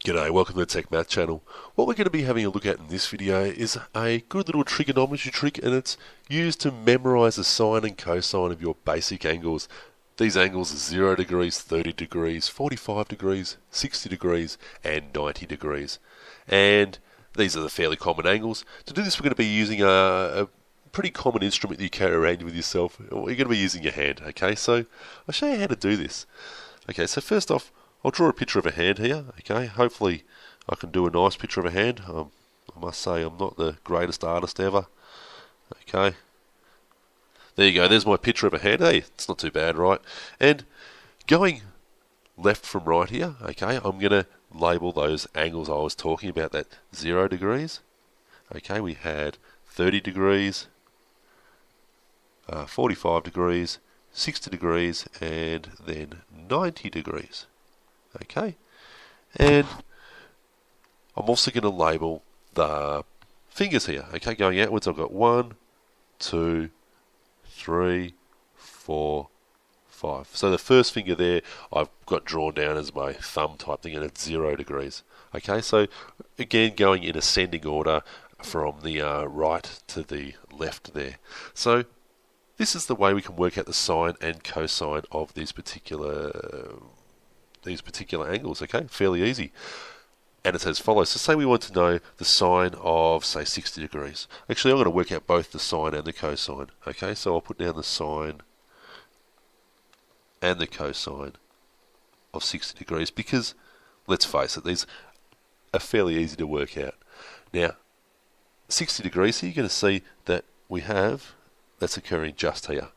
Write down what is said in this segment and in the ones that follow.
G'day, welcome to the Tech Math channel. What we're going to be having a look at in this video is a good little trigonometry trick, and it's used to memorise the sine and cosine of your basic angles. These angles are 0 degrees, 30 degrees, 45 degrees, 60 degrees and 90 degrees. And these are the fairly common angles. To do this we're going to be using a pretty common instrument that you carry around with yourself. You're going to be using your hand, okay? So I'll show you how to do this. Okay, so first off, I'll draw a picture of a hand here, okay? Hopefully I can do a nice picture of a hand. I must say I'm not the greatest artist ever. Okay. There you go, there's my picture of a hand. Hey, it's not too bad, right? And going left from right here, okay, I'm going to label those angles I was talking about, that 0 degrees. Okay, we had 30 degrees, 45 degrees, 60 degrees, and then 90 degrees. Okay, and I'm also going to label the fingers here. Okay, going outwards, I've got 1, 2, 3, 4, 5. So the first finger there I've got drawn down as my thumb type thing, and it's 0 degrees. Okay, so again going in ascending order from the right to the left there. So this is the way we can work out the sine and cosine of these particular angles, okay? Fairly easy. And it's as follows. So say we want to know the sine of, say, 60 degrees. Actually, I'm going to work out both the sine and the cosine, okay? So I'll put down the sine and the cosine of 60 degrees because, let's face it, these are fairly easy to work out. Now, 60 degrees, so you're going to see that we have, that's occurring just here.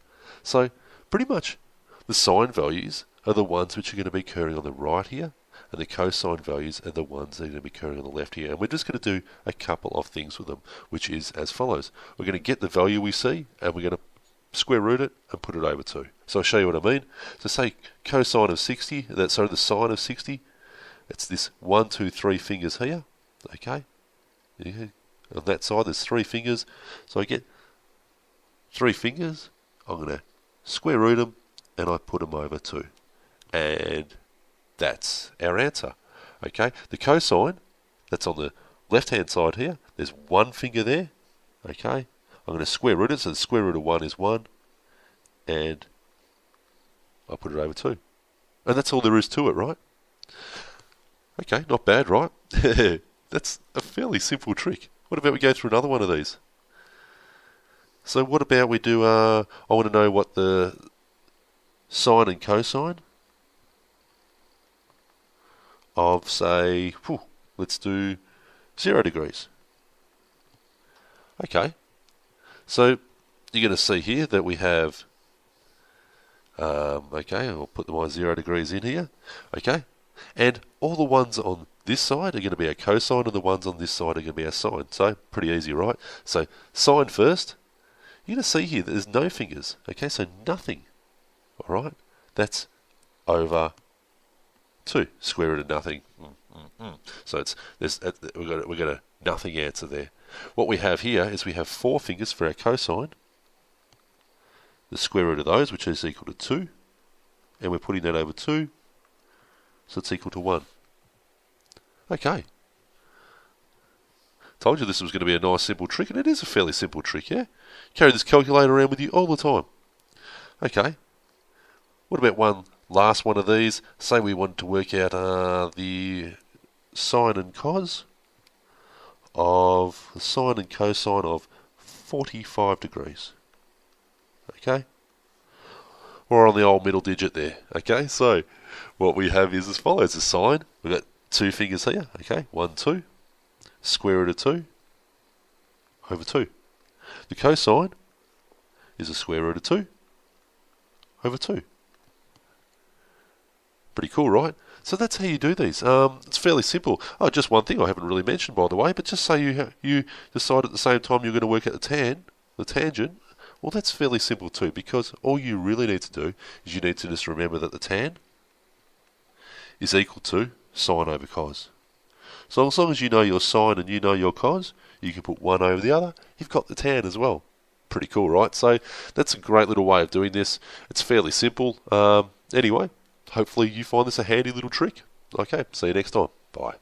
So pretty much the sine values are the ones which are going to be occurring on the right here, and the cosine values are the ones that are going to be occurring on the left here. And we're just going to do a couple of things with them, which is as follows. We're going to get the value we see, and we're going to square root it and put it over 2. So I'll show you what I mean. So say cosine of 60, the sine of 60, it's this 1, 2, 3 fingers here, okay? Yeah. On that side there's 3 fingers, so I get 3 fingers, I'm going to square root them, and I put them over 2. And that's our answer. Okay, the cosine, that's on the left-hand side here. There's 1 finger there. Okay, I'm going to square root it, so the square root of 1 is 1. And I put it over 2. And that's all there is to it, right? Okay, not bad, right? That's a fairly simple trick. What about we go through another one of these? So what about we do, I want to know what the sine and cosine of, say, let's do 0 degrees. Okay, so you're going to see here that we have, okay, I'll put my 0 degrees in here, okay, and all the ones on this side are going to be our cosine, and the ones on this side are going to be our sine. So pretty easy, right? So sine first. You're going to see here that there's no fingers. Okay, so nothing. All right, that's over 2. Square root of nothing. So we've got a nothing answer there. What we have here is we have 4 fingers for our cosine. The square root of those, which is equal to 2, and we're putting that over 2, so it's equal to 1. Okay. Told you this was going to be a nice simple trick, and it is a fairly simple trick, yeah? Carry this calculator around with you all the time. Okay. What about one last one of these? Say we wanted to work out the sine and cos of the sine and cosine of 45 degrees. Okay. We're on the old middle digit there. Okay, so what we have is as follows. The sine, we've got 2 fingers here. Okay, 1, 2. Square root of 2 over 2. The cosine is a square root of 2 over 2. Pretty cool, right? So that's how you do these. It's fairly simple. Oh, just one thing I haven't really mentioned, by the way, but just say you decide at the same time you're going to work out the tangent. Well, that's fairly simple too, because all you really need to do is you need to just remember that the tan is equal to sine over cos. So as long as you know your sine and you know your cos, you can put one over the other. You've got the tan as well. Pretty cool, right? So that's a great little way of doing this. It's fairly simple. Anyway, hopefully you find this a handy little trick. Okay, see you next time. Bye.